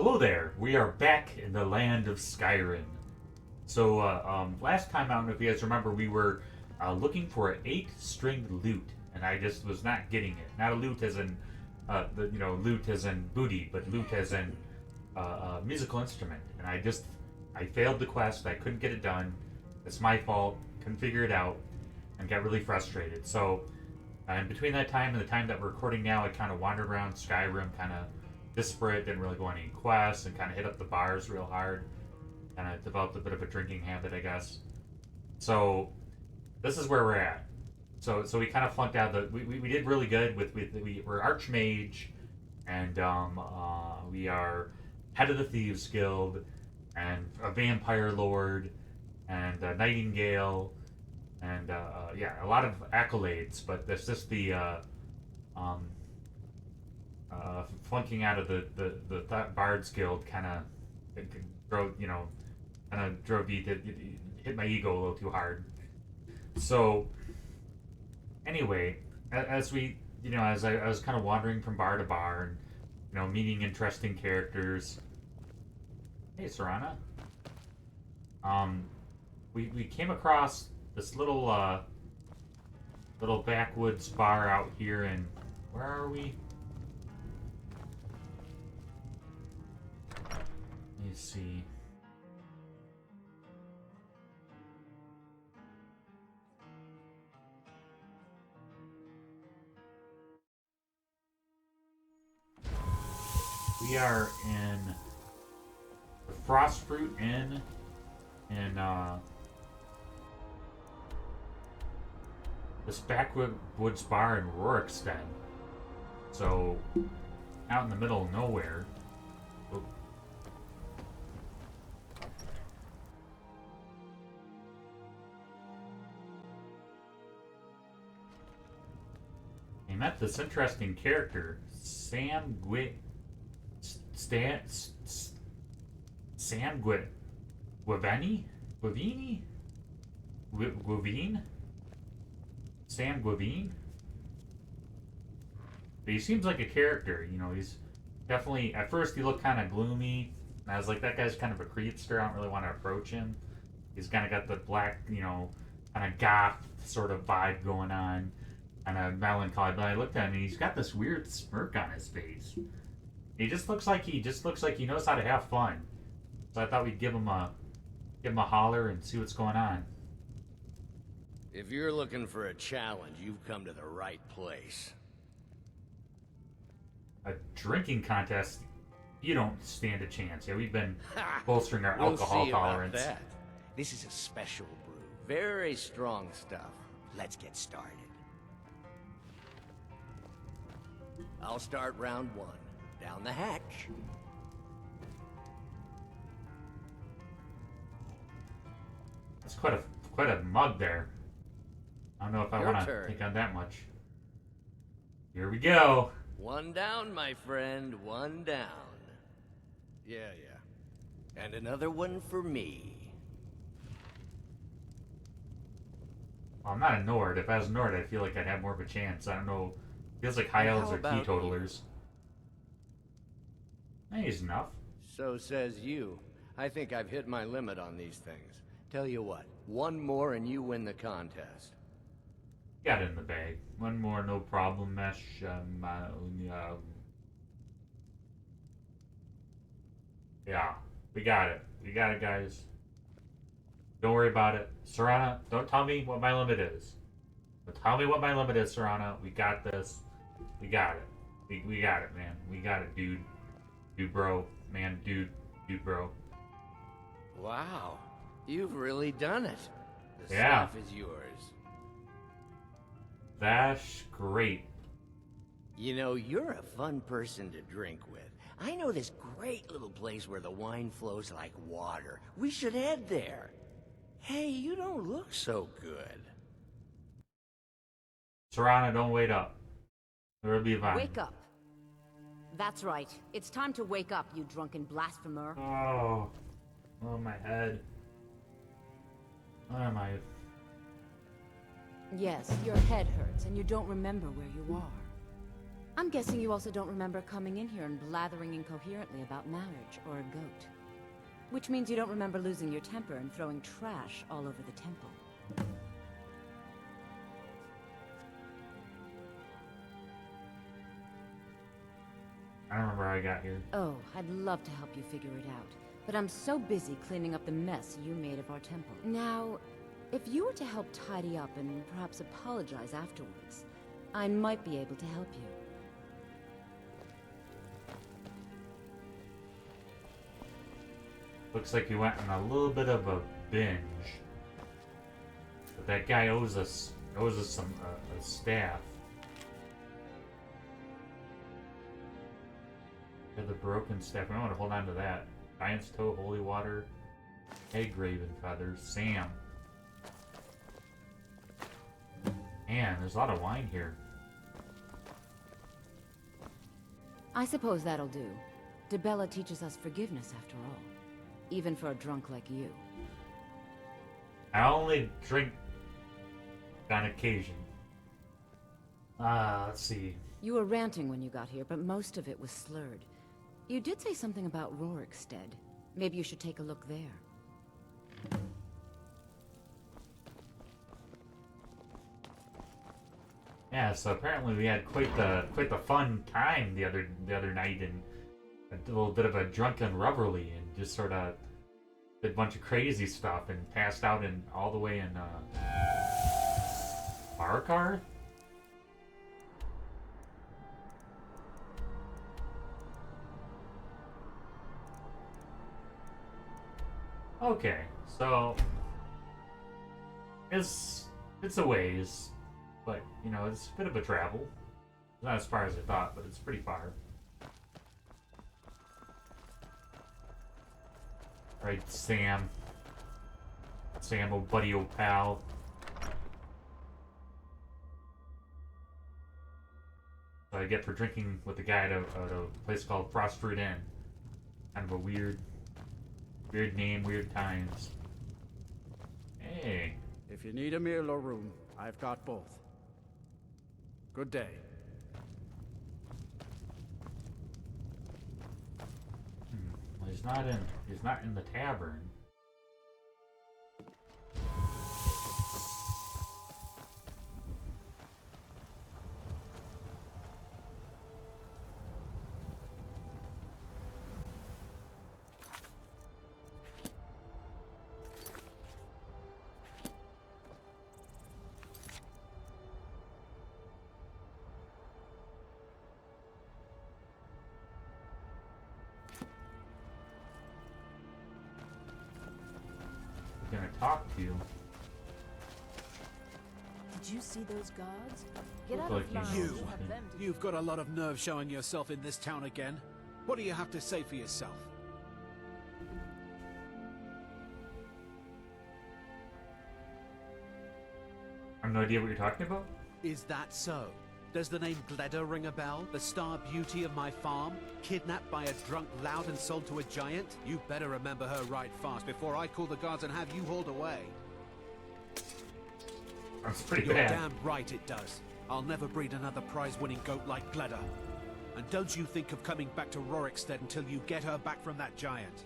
Hello there. We are back in the land of Skyrim. So last time, I don't know if you guys remember, we were looking for an 8-stringed lute, and I just was not getting it. Not a lute as in, lute as in booty, but lute as in musical instrument. And I failed the quest. I couldn't get it done. It's my fault. Couldn't figure it out, and got really frustrated. So, in between that time and the time that we're recording now, I kind of wandered around Skyrim, kind of disparate, didn't really go on any quests, and kind of hit up the bars real hard. Kind of developed a bit of a drinking habit, I guess. So this is where we're at. So we kind of flunked out. We did really good we're Archmage, and we are head of the Thieves Guild, and a Vampire Lord, and a Nightingale, and a lot of accolades. But that's just the flunking out of the Bards Guild kind of drove me to hit my ego a little too hard. So anyway, as I was kind of wandering from bar to bar and meeting interesting characters. Hey, Serana. We came across this little backwoods bar out here in, where are we? Let me see. We are in the Frostfruit Inn in this backwoods bar in Rorikstead. So, out in the middle of nowhere. Oh. I met this interesting character, Sam Guavini? Sam Guavine? But he seems like a character, he's definitely, at first he looked kind of gloomy, and I was like, that guy's kind of a creepster, I don't really want to approach him. He's kind of got the black, kind of goth sort of vibe going on, kind of melancholy, but I looked at him and he's got this weird smirk on his face. He just looks like he knows how to have fun. So I thought we'd give him a holler and see what's going on. If you're looking for a challenge, you've come to the right place. A drinking contest? You don't stand a chance. Yeah, we've been bolstering our alcohol tolerance. About that. This is a special brew. Very strong stuff. Let's get started. I'll start round 1. Down the hatch. That's quite a mug there. I don't know if I want to take on that much. Here we go. 1 down, my friend. 1 down. Yeah. And another one for me. Well, I'm not a Nord. If I was a Nord, I feel like I'd have more of a chance. I don't know. Feels like high elves are teetotalers. He's enough. So says you. I think I've hit my limit on these things. Tell you what, 1 more and you win the contest. Got it in the bag. 1 more, no problem, Mesh. Yeah, we got it. We got it, guys. Don't worry about it. Serana, don't tell me what my limit is. Don't tell me what my limit is, Serana. We got this. We got it. We got it, man. We got it, dude. Dude, bro. Man, dude, bro. Wow. You've really done it. The stuff is yours. That's great. You're a fun person to drink with. I know this great little place where the wine flows like water. We should head there. Hey, you don't look so good. Serana, don't wait up. It'll be fine. Wake up. That's right. It's time to wake up, you drunken blasphemer. Oh, my head. Where am I? Yes, your head hurts and you don't remember where you are. I'm guessing you also don't remember coming in here and blathering incoherently about marriage or a goat. Which means you don't remember losing your temper and throwing trash all over the temple. I don't remember how I got here. Oh, I'd love to help you figure it out, but I'm so busy cleaning up the mess you made of our temple. Now, if you were to help tidy up and perhaps apologize afterwards, I might be able to help you. Looks like you went on a little bit of a binge. But that guy owes us some a staff. The broken staff. We want to hold on to that. Giant's toe, holy water, egg raven feathers, Sam. Man, there's a lot of wine here. I suppose that'll do. Debella teaches us forgiveness after all. Even for a drunk like you. I only drink on occasion. Let's see. You were ranting when you got here, but most of it was slurred. You did say something about Rorikstead. Maybe you should take a look there. Yeah, so apparently we had quite the fun time the other night, and a little bit of a drunken revelry, and just sort of did a bunch of crazy stuff and passed out in all the way in Markar? Okay, so it's a ways, but you know, it's a bit of a travel. It's not as far as I thought, but it's pretty far. Alright, Sam. Sam, old buddy, old pal. So I get for drinking with the guy at a place called Frostfruit Inn. Kind of a weird name, weird times. Hey. If you need a meal or room, I've got both. Good day. Well, he's not in the tavern. Gonna talk to you. Did you see those guards? Get out Look of like line. you You. know something. You've got a lot of nerve showing yourself in this town again. What do you have to say for yourself? I have no idea what you're talking about. Is that so? Does the name Gleda ring a bell? The star beauty of my farm? Kidnapped by a drunk lout and sold to a giant? You better remember her right fast before I call the guards and have you hauled away. That's pretty You're bad. damn right it does. I'll never breed another prize-winning goat like Gleda. And don't you think of coming back to Rorikstead until you get her back from that giant.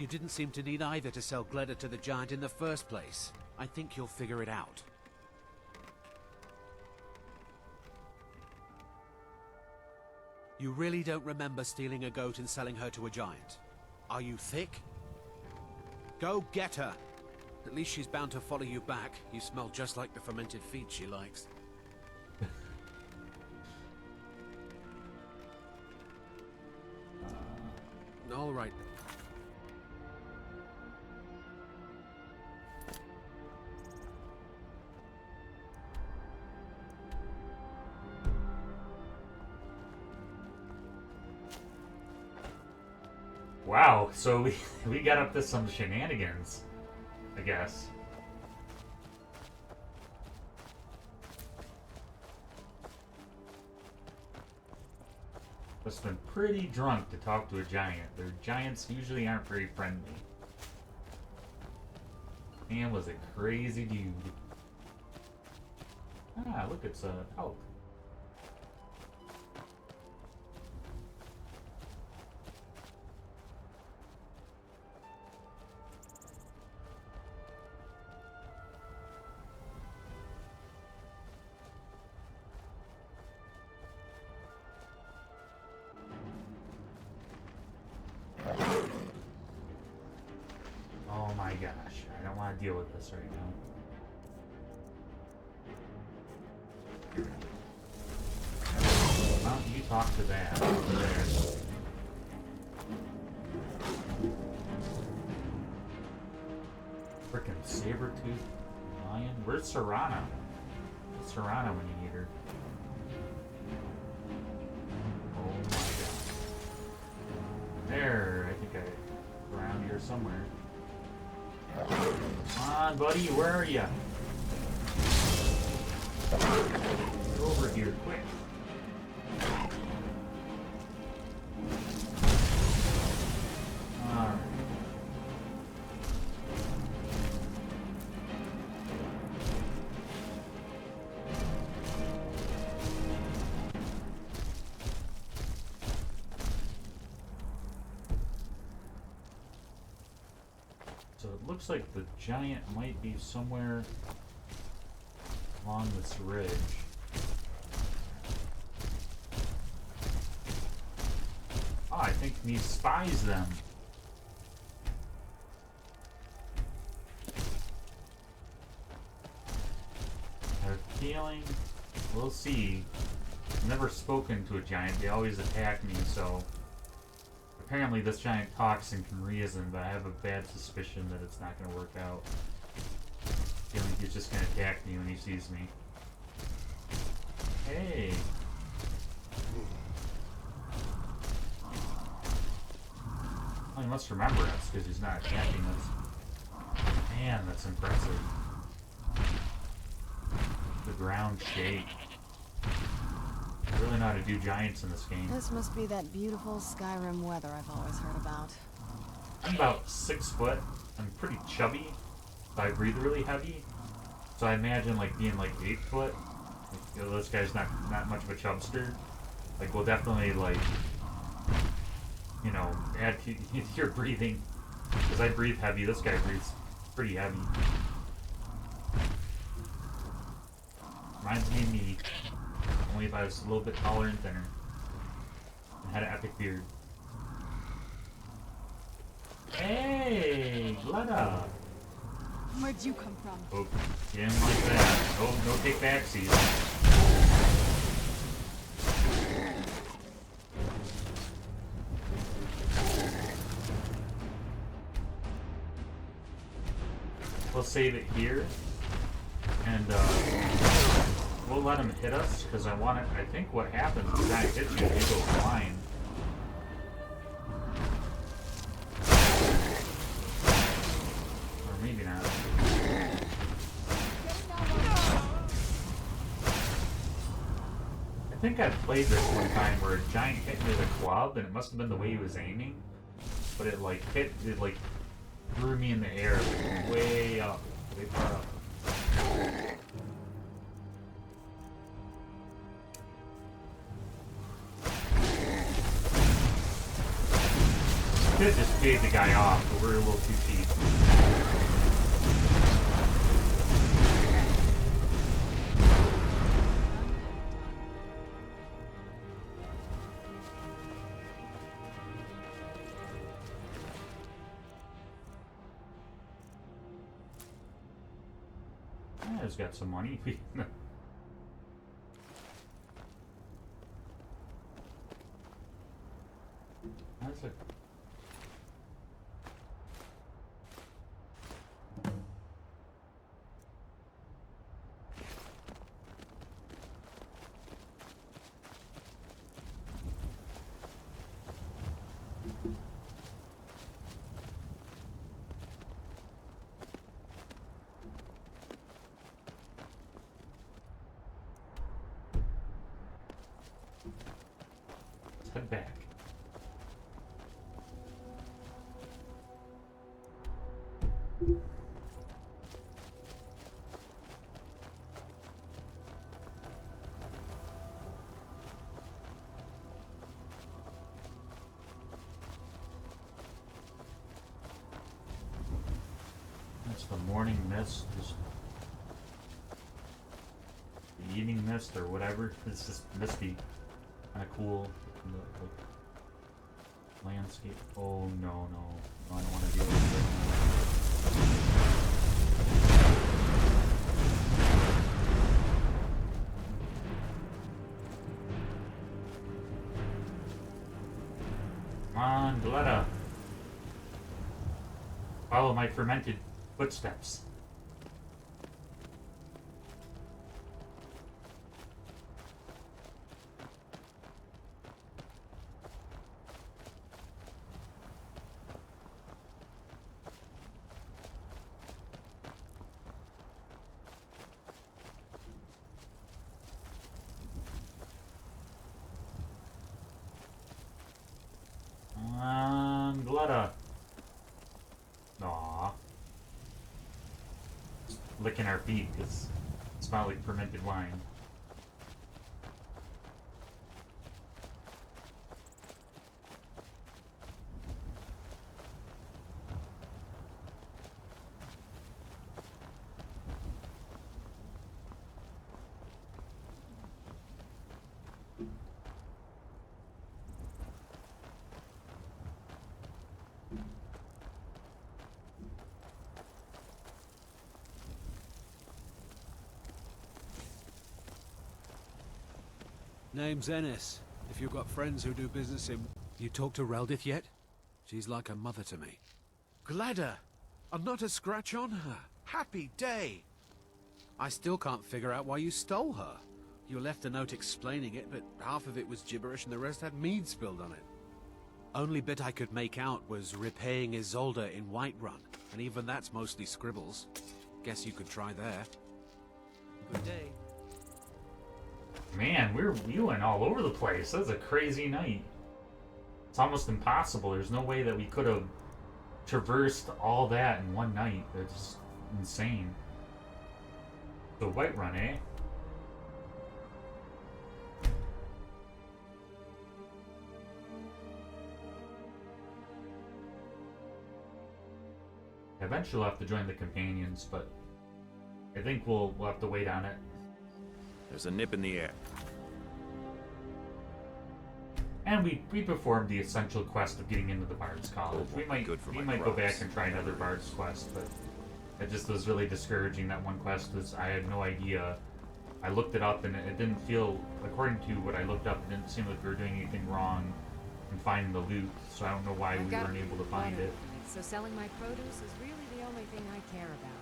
You didn't seem to need either to sell Gleda to the giant in the first place. I think you'll figure it out. You really don't remember stealing a goat and selling her to a giant? Are you thick? Go get her! At least she's bound to follow you back. You smell just like the fermented feet she likes. All right. Wow, so we got up to some shenanigans, I guess. Must have been pretty drunk to talk to a giant. Their giants usually aren't very friendly. Man was a crazy dude. Ah, look, it's a elk. Oh my gosh, I don't want to deal with this right now. Why don't you talk to that over there? Frickin' saber-tooth lion? Where's Serana? Where's Serana when you need her? Oh my god. There, I think around here somewhere. Come on, buddy, where are ya? Get over here, quick. Alright. So it looks like the giant might be somewhere along this ridge. Oh, I think he spies them. I have a feeling we'll see. I've never spoken to a giant, they always attack me, so apparently this giant talks and can reason, but I have a bad suspicion that it's not going to work out. I feel like he's just going to attack me when he sees me. Hey! Well, he must remember us because he's not attacking us. Man, that's impressive. The ground shake. I really know how to do giants in this game. This must be that beautiful Skyrim weather I've always heard about. I'm about 6 foot. I'm pretty chubby, but I breathe really heavy. So I imagine like being like 8 foot. Like, you know, this guy's not much of a chubster. Like, we'll definitely like, you know, add to your breathing. Because I breathe heavy. This guy breathes pretty heavy. Reminds me of me. Only if I was a little bit taller and thinner. And had an epic beard. Hey, Gletta! Where'd you come from? Oh, you didn't like that. Oh, no take backsies. We'll save it here. And, we'll let him hit us, because I want it. I think what happens is that hits you, you go flying. Or maybe not. I think I played this one time where a giant hit me with a club, and it must have been the way he was aiming. But it like hit, it like threw me in the air, like, way up, way far up. Could just paid the guy off, but we're a little too cheap. Yeah, he's got some money. That's it. Let's head back. That's the morning mist, just the evening mist or whatever. It's just misty, kind of cool. Like, landscape. Oh no, I don't want to deal with it. Come on, Gletta. Follow my fermented footsteps. Glutta. Aww. Licking our feet because it smells like fermented wine. Name's Ennis. If you've got friends who do business in... You talked to Reldith yet? She's like a mother to me. Gladder! And not a scratch on her. Happy day! I still can't figure out why you stole her. You left a note explaining it, but half of it was gibberish and the rest had mead spilled on it. Only bit I could make out was repaying Isolde in Whiterun, and even that's mostly scribbles. Guess you could try there. Good day. Man, we went all over the place. That was a crazy night. It's almost impossible. There's no way that we could have traversed all that in one night. It's insane. The Whiterun, eh? Eventually we'll have to join the companions, but I think we'll have to wait on it. There's a nip in the air. And we performed the essential quest of getting into the Bard's College. We might go back and try another Bard's quest, but it just was really discouraging. That one quest was, I had no idea. I looked it up and it didn't feel, according to what I looked up, it didn't seem like we were doing anything wrong in finding the loot. So I don't know why we weren't able to find it. So selling my produce is really the only thing I care about.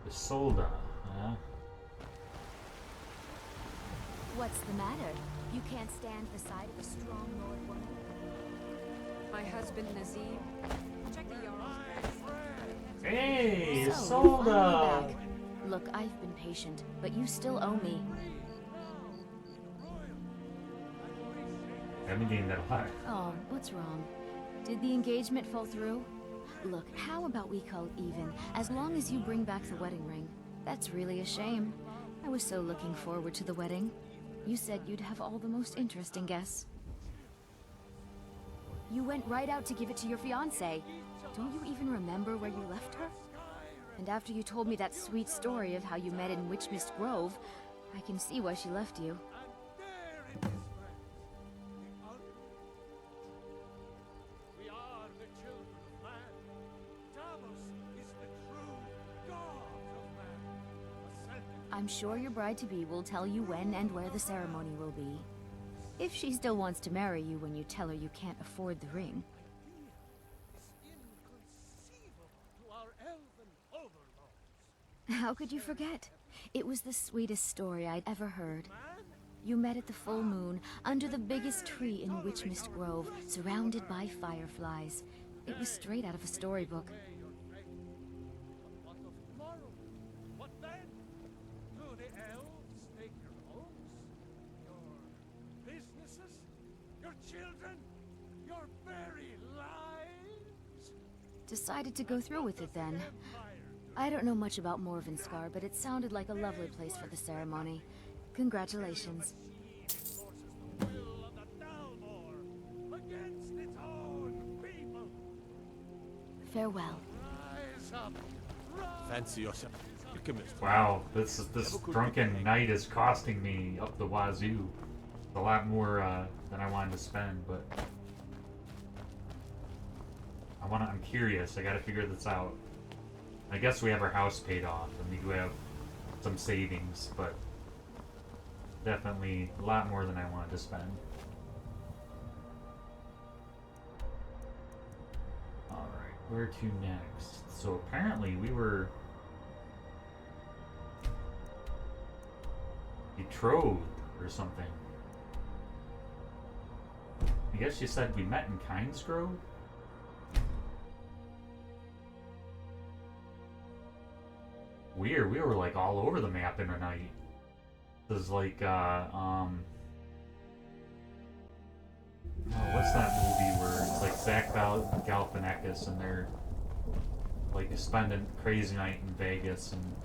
Isolde, huh? What's the matter? You can't stand the sight of a strong Lord woman? My husband Nazim. Check the Jarl's. Hey, So, Isolde! you're finally back. Look, I've been patient, but you still owe me. I've been getting that a lot. Oh, what's wrong? Did the engagement fall through? Look, how about we call it even, as long as you bring back the wedding ring? That's really a shame. I was so looking forward to the wedding. You said you'd have all the most interesting guests. You went right out to give it to your fiancée. Don't you even remember where you left her? And after you told me that sweet story of how you met in Witchmist Grove, I can see why she left you. I'm sure your bride-to-be will tell you when and where the ceremony will be. If she still wants to marry you when you tell her you can't afford the ring. It's inconceivable to our elven How could you forget? It was the sweetest story I'd ever heard. You met at the full moon, under the biggest tree in Witchmist Grove, surrounded by fireflies. It was straight out of a storybook. What of tomorrow? What then? Do the elves take your homes? Your businesses? Your children? Your very lives? Decided to go through with it then. I don't know much about Morvenskar, but it sounded like a lovely place for the ceremony. Congratulations. Farewell. Fancy yourself. Wow, this drunken night is costing me up the wazoo. A lot more than I wanted to spend, but I'm curious. I gotta figure this out. I guess we have our house paid off, and we do have some savings, but definitely a lot more than I wanted to spend. Alright, where to next? So apparently we were betrothed or something. I guess you said we met in Kinesgrove? Weird, we were like all over the map in a night. This is like, oh, what's that movie where it's like Zach Galifianakis and they're like spending a crazy night in Vegas, and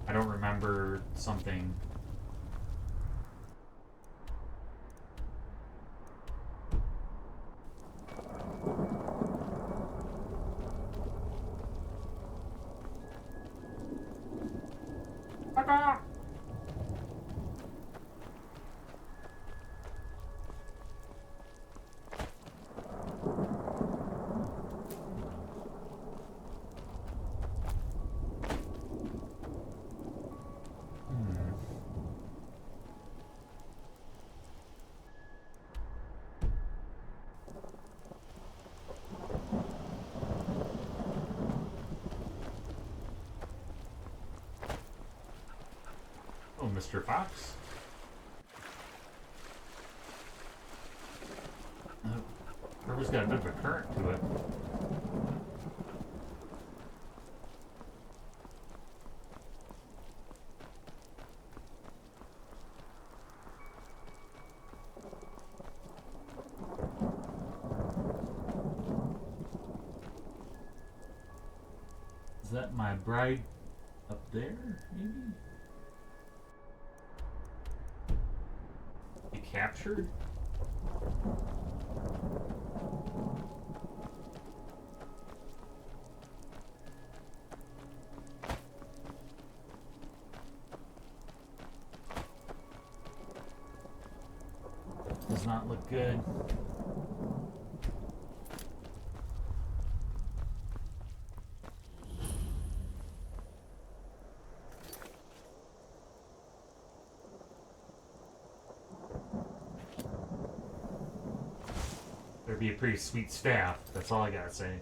I don't remember something. Oh, Mr. Fox. River's got a bit of a current to it. Is that my bride up there, maybe? Be captured? Does not look good. There'd be a pretty sweet staff, that's all I gotta say.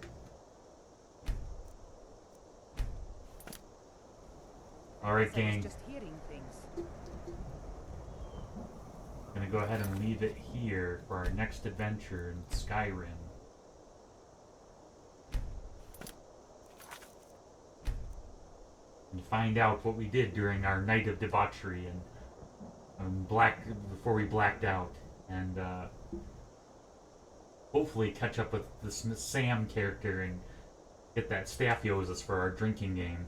Alright, gang. Just hearing things. Gonna go ahead and leave it here for our next adventure in Skyrim. And find out what we did during our night of debauchery and before we blacked out. And hopefully catch up with this Sam character and get that Staphiosis for our drinking game.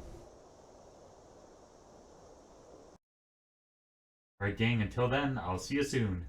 Alright, gang, until then, I'll see you soon.